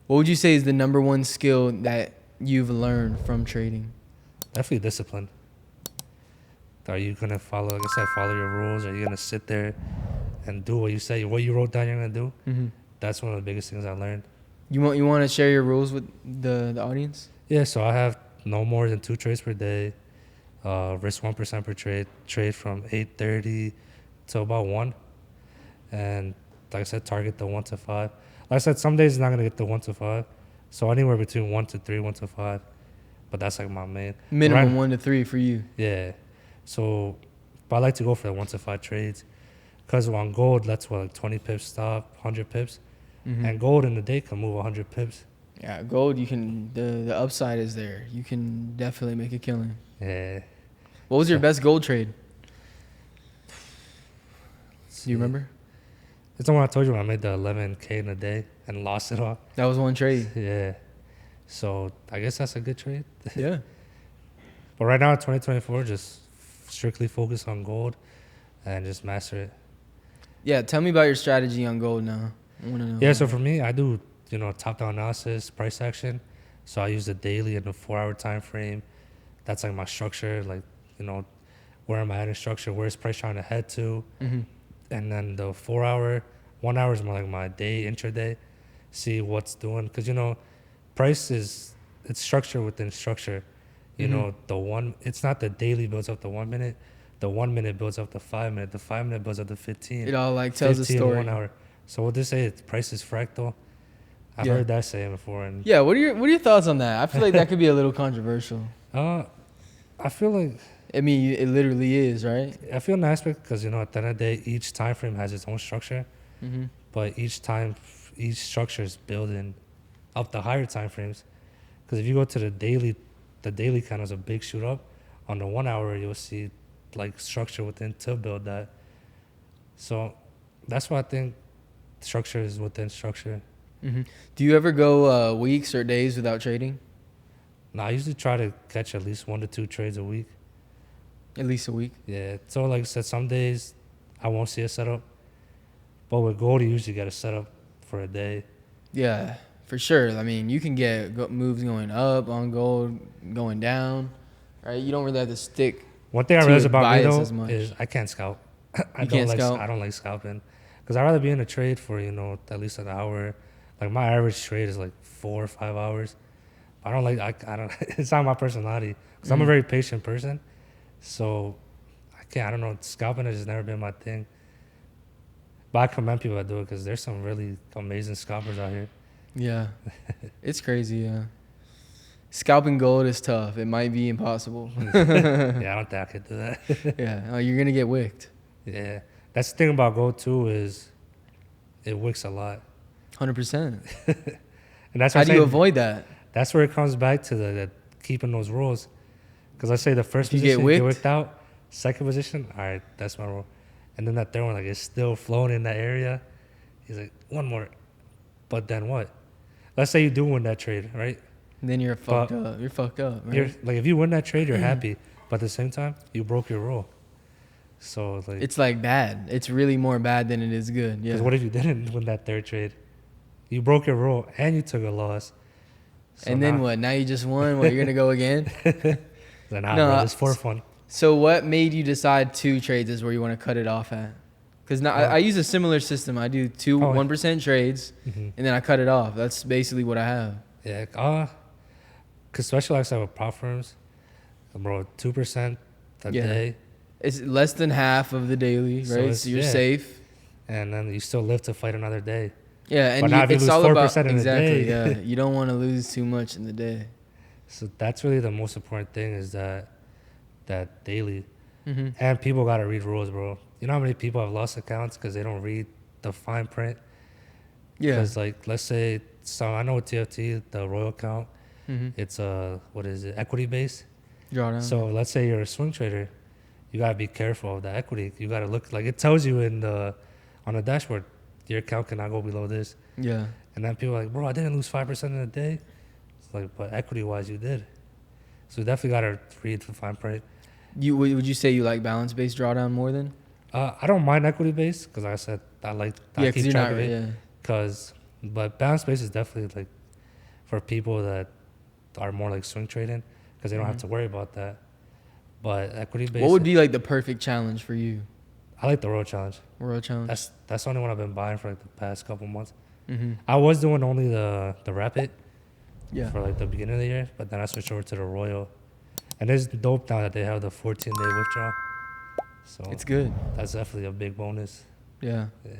What would you say is the number one skill that you've learned from trading? Definitely discipline. Are you gonna follow, like I said, follow your rules? Are you gonna sit there and do what you say, what you wrote down you're gonna do? Mm-hmm. That's one of the biggest things I learned. You want to share your rules with the audience? Yeah, so I have no more than 2 trades per day. Risk 1% per trade. Trade from 8:30 to about 1. And like I said, target the 1 to 5. Like I said, some days it's not gonna get the 1 to 5. So anywhere between 1 to 3, 1 to 5. But that's like my main. Minimum 1 to 3 for you. Yeah. So, but I like to go for the 1 to 5 trades. Because on gold, that's what, like 20 pips stop, 100 pips. Mm-hmm. And gold in the day can move 100 pips. Yeah, gold, you can, the upside is there. You can definitely make a killing. Yeah. What was your best gold trade? Do you remember? It's the one I told you when I made the 11K in a day and lost it all. That was one trade. Yeah. So I guess that's a good trade. Yeah. But right now, 2024, just strictly focus on gold and just master it. Yeah, tell me about your strategy on gold now. I want to know. Yeah, so for me, I do, top-down analysis, price action. So I use the daily and the 4-hour time frame. That's like my structure, like, where am I at in structure? Where's price trying to head to? Mm-hmm. And then the 4-hour, 1 hour is more like my day, intraday. See what's doing. Because, price it's structure within structure. It's not the daily builds up to 1 minute. The 1 minute builds up to 5 minutes. The 5 minute builds up to 15. It all like tells a story. 1 hour. So what they say, it's price is fractal. I've heard that saying before. And yeah, what are your thoughts on that? I feel like that could be a little controversial. I feel like, I mean, it literally is, right? I feel an aspect because, at the end of the day, each time frame has its own structure. Mm-hmm. But each structure is building up the higher time frames. Because if you go to the daily kind of a big shoot up. On the 1 hour, you'll see like structure within to build that. So that's why I think structure is within structure. Mm-hmm. Do you ever go weeks or days without trading? No, I usually try to catch at least 1 to 2 trades a week. At least a week? Yeah. So like I said, some days I won't see a setup. But with gold, you usually get a setup for a day. Yeah, for sure. I mean, you can get moves going up on gold, going down, right? You don't really have to stick. One thing I realized about me though is I can't scalp. I don't like scalping because I'd rather be in a trade for at least an hour. Like my average trade is like 4 or 5 hours. I don't like. I don't. It's not my personality because I'm a very patient person. So I can't. I don't know. Scalping has just never been my thing. But I commend people that do it because there's some really amazing scalpers out here. Yeah, it's crazy. Yeah, scalping gold is tough. It might be impossible. Yeah, I don't think I could do that. Yeah, you're gonna get wicked. Yeah, that's the thing about gold too is it wicks a lot. 100%. And that's how do you avoid that? That's where it comes back to the keeping those rules. Because I say the first you position, get get wicked out. Second position, all right, that's my rule. And then that third one, like, it's still flowing in that area. He's like, one more. But then what? Let's say you do win that trade, right? And then you're fucked up. You're fucked up, right? Like, if you win that trade, you're happy. But at the same time, you broke your rule. So, like... It's, like, bad. It's really more bad than it is good. Yeah. Because what if you didn't win that third trade? You broke your rule, and you took a loss. So and then what? Now you just won? What, you're going to go again? Then bro, it's for fun. So what made you decide 2 trades is where you want to cut it off at? Because now I use a similar system. I do 2 1% trades, and then I cut it off. That's basically what I have. Yeah, because especially like I said with prop firms, bro, 2% a day. It's less than half of the daily, right? So you're safe. And then you still live to fight another day. Yeah, and it's all about exactly. Yeah, you don't want to lose too much in the day. So that's really the most important thing is that daily. Mm-hmm. And people got to read rules, bro. You know how many people have lost accounts because they don't read the fine print? Yeah. Because, like, let's say, so I know with TFT, the Royal account, it's equity based. Drawdown. So let's say you're a swing trader. You got to be careful of the equity. You got to look, like, it tells you on the dashboard, your account cannot go below this. Yeah. And then people are like, bro, I didn't lose 5% in a day. It's like, but equity-wise, you did. So you definitely got to read the fine print. Would you say you like balance-based drawdown more than? I don't mind equity-based because like I said, I keep track of it. Yeah. But balance-based is definitely like, for people that are more like swing trading because they don't have to worry about that. But equity based. What would be like the perfect challenge for you? I like the Royal Challenge. Royal Challenge. That's the only one I've been buying for like the past couple months. Mm-hmm. I was doing only the Rapid. Yeah. For like the beginning of the year, but then I switched over to the Royal, and it's dope now that they have the 14-day withdrawal. So it's good. That's definitely a big bonus. Yeah. Yeah.